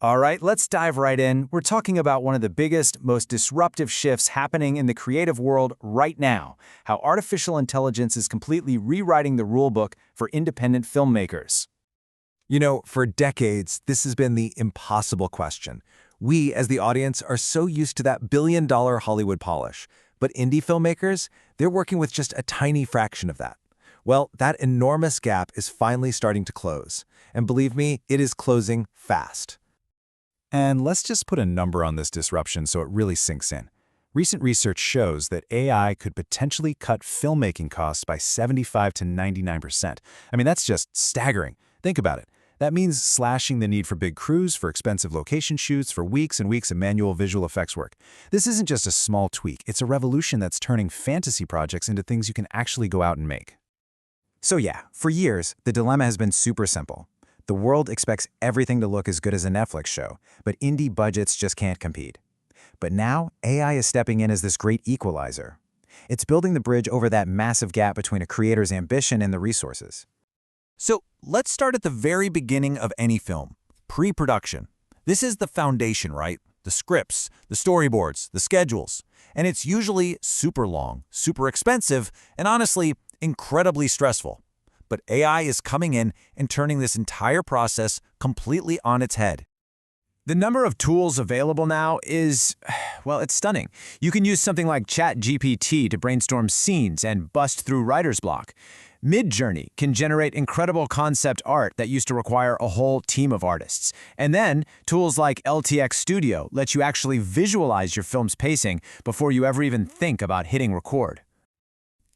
All right, let's dive right in. We're talking about one of the biggest, most disruptive shifts happening in the creative world right now, how artificial intelligence is completely rewriting the rulebook for independent filmmakers. You know, for decades, this has been the impossible question. We, as the audience, are so used to that billion-dollar Hollywood polish. But indie filmmakers, they're working with just a tiny fraction of that. Well, that enormous gap is finally starting to close. And believe me, it is closing fast. And let's just put a number on this disruption so it really sinks in. Recent research shows that AI could potentially cut filmmaking costs by 75 to 99%. I mean, that's just staggering. Think about it. That means slashing the need for big crews, for expensive location shoots, for weeks and weeks of manual visual effects work. This isn't just a small tweak. It's a revolution that's turning fantasy projects into things you can actually go out and make. So yeah, for years, the dilemma has been super simple. The world expects everything to look as good as a Netflix show, but indie budgets just can't compete. But now, AI is stepping in as this great equalizer. It's building the bridge over that massive gap between a creator's ambition and the resources. So let's start at the very beginning of any film, pre-production. This is the foundation, right? The scripts, the storyboards, the schedules. And it's usually super long, super expensive, and honestly, incredibly stressful. But AI is coming in and turning this entire process completely on its head. The number of tools available now is, well, it's stunning. You can use something like ChatGPT to brainstorm scenes and bust through writer's block. Midjourney can generate incredible concept art that used to require a whole team of artists. And then, tools like LTX Studio let you actually visualize your film's pacing before you ever even think about hitting record.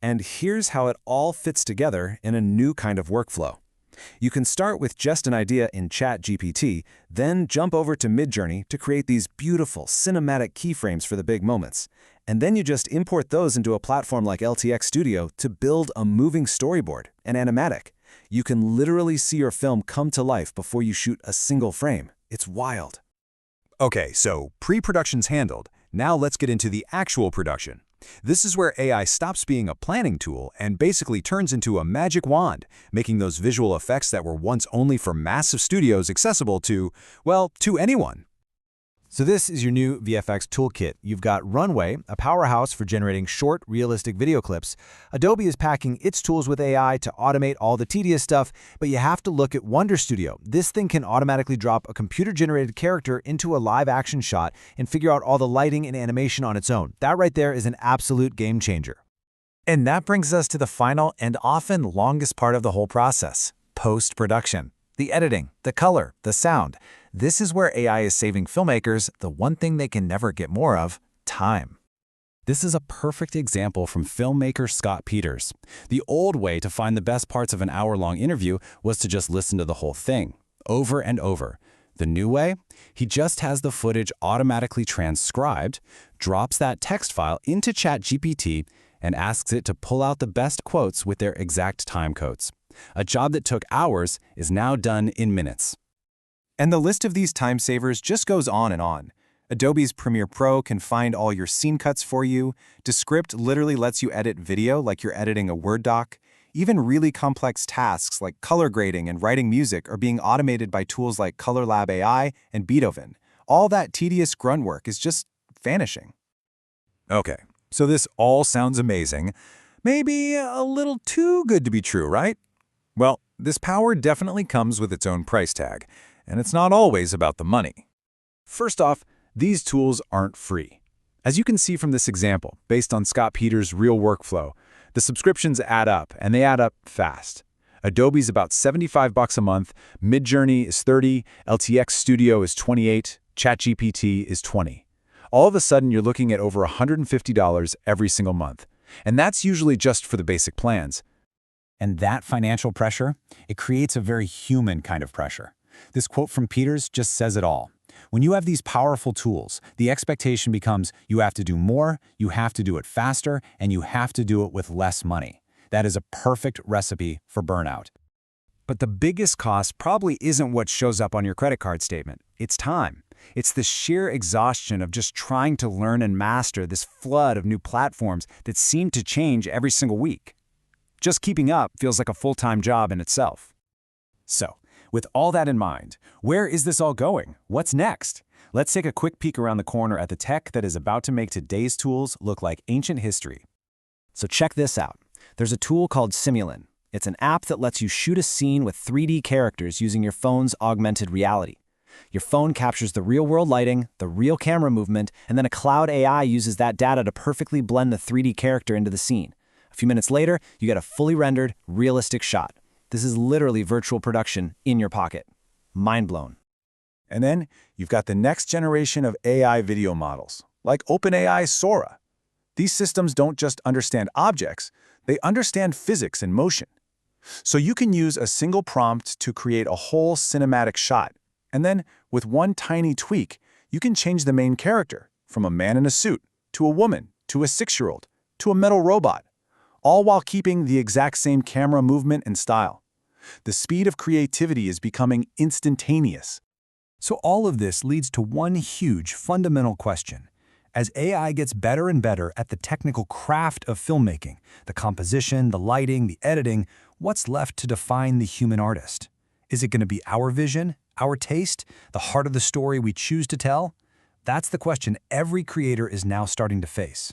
And here's how it all fits together in a new kind of workflow. You can start with just an idea in ChatGPT, then jump over to Midjourney to create these beautiful cinematic keyframes for the big moments. And then you just import those into a platform like LTX Studio to build a moving storyboard, an animatic. You can literally see your film come to life before you shoot a single frame. It's wild. Okay, so pre-production's handled. Now let's get into the actual production. This is where AI stops being a planning tool and basically turns into a magic wand, making those visual effects that were once only for massive studios accessible to, well, to anyone. So this is your new VFX toolkit. You've got Runway, a powerhouse for generating short, realistic video clips. Adobe is packing its tools with AI to automate all the tedious stuff, but you have to look at Wonder Studio. This thing can automatically drop a computer-generated character into a live-action shot and figure out all the lighting and animation on its own. That right there is an absolute game changer. And that brings us to the final and often longest part of the whole process, post-production. The editing, the color, the sound. This is where AI is saving filmmakers the one thing they can never get more of, time. This is a perfect example from filmmaker Scott Peters. The old way to find the best parts of an hour-long interview was to just listen to the whole thing, over and over. The new way? He just has the footage automatically transcribed, drops that text file into ChatGPT, and asks it to pull out the best quotes with their exact time codes. A job that took hours is now done in minutes. And the list of these time savers just goes on and on. Adobe's Premiere Pro can find all your scene cuts for you. Descript literally lets you edit video like you're editing a Word doc. Even really complex tasks like color grading and writing music are being automated by tools like Color Lab AI and Beethoven. All that tedious grunt work is just vanishing. Okay, so this all sounds amazing. Maybe a little too good to be true, right? Well, this power definitely comes with its own price tag, and it's not always about the money. First off, these tools aren't free. As you can see from this example, based on Scott Peters' real workflow, the subscriptions add up, and they add up fast. Adobe's about $75 a month, Midjourney is $30, LTX Studio is $28, ChatGPT is $20. All of a sudden, you're looking at over $150 every single month. And that's usually just for the basic plans. And that financial pressure, it creates a very human kind of pressure. This quote from Peters just says it all. When you have these powerful tools, the expectation becomes you have to do more, you have to do it faster, and you have to do it with less money. That is a perfect recipe for burnout. But the biggest cost probably isn't what shows up on your credit card statement. It's time. It's the sheer exhaustion of just trying to learn and master this flood of new platforms that seem to change every single week. Just keeping up feels like a full-time job in itself. So, With all that in mind, where is this all going? What's next? Let's take a quick peek around the corner at the tech that is about to make today's tools look like ancient history. So check this out. There's a tool called Simulin. It's an app that lets you shoot a scene with 3D characters using your phone's augmented reality. Your phone captures the real-world lighting, the real camera movement, and then a cloud AI uses that data to perfectly blend the 3D character into the scene. A few minutes later, you get a fully rendered, realistic shot. This is literally virtual production in your pocket. Mind blown. And then you've got the next generation of AI video models, like OpenAI's Sora. These systems don't just understand objects, they understand physics and motion. So you can use a single prompt to create a whole cinematic shot. And then, with one tiny tweak, you can change the main character from a man in a suit, to a woman, to a 6-year-old, to a metal robot, all while keeping the exact same camera movement and style. The speed of creativity is becoming instantaneous. So all of this leads to one huge, fundamental question. As AI gets better and better at the technical craft of filmmaking, the composition, the lighting, the editing, what's left to define the human artist? Is it going to be our vision, our taste, the heart of the story we choose to tell? That's the question every creator is now starting to face.